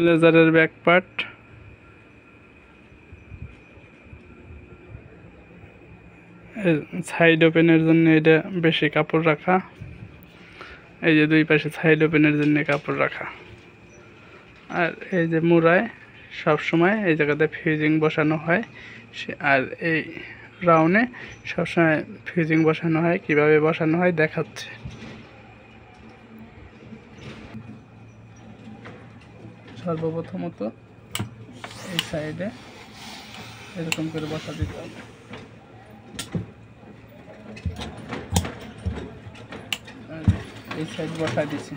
লেজারের back part, side ওপেনের জন্য এটা বেশি কাপড় রাখা, এই যে দুই পাশে সাইড ওপেনের জন্য কাপড় রাখা। আর এই যে মুড়ায় সবসময় এই জায়গাতে ফিউজিং বসানো হয়, আর এই রাউন্ডে সবসময় ফিউজিং বসানো হয়। কিভাবে বসানো হয় দেখাচ্ছে। সর্বপ্রথমত এই সাইডে এরকম করে বসা দিতে হবে। এই সাইড বসা দিছি।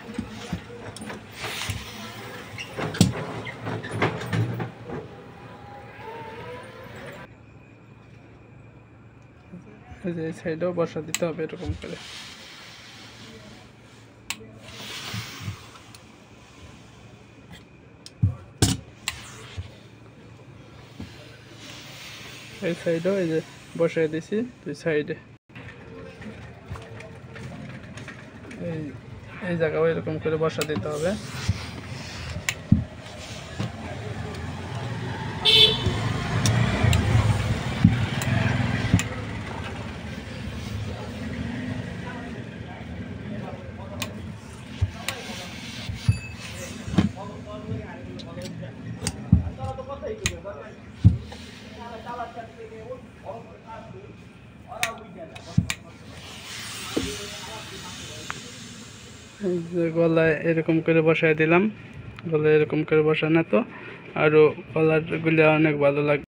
এই সাইডেও বসা দিতে হবে এরকম করে। এই সাইডেও এই যে বসাই দিছি দুই সাইডে। এই জায়গাও এরকম করে বসা দিতে হবে। গলায় এরকম করে বসায় দিলাম। গলায় এরকম করে বসানো তো আরো কলারগুলো অনেক ভালো লাগবে।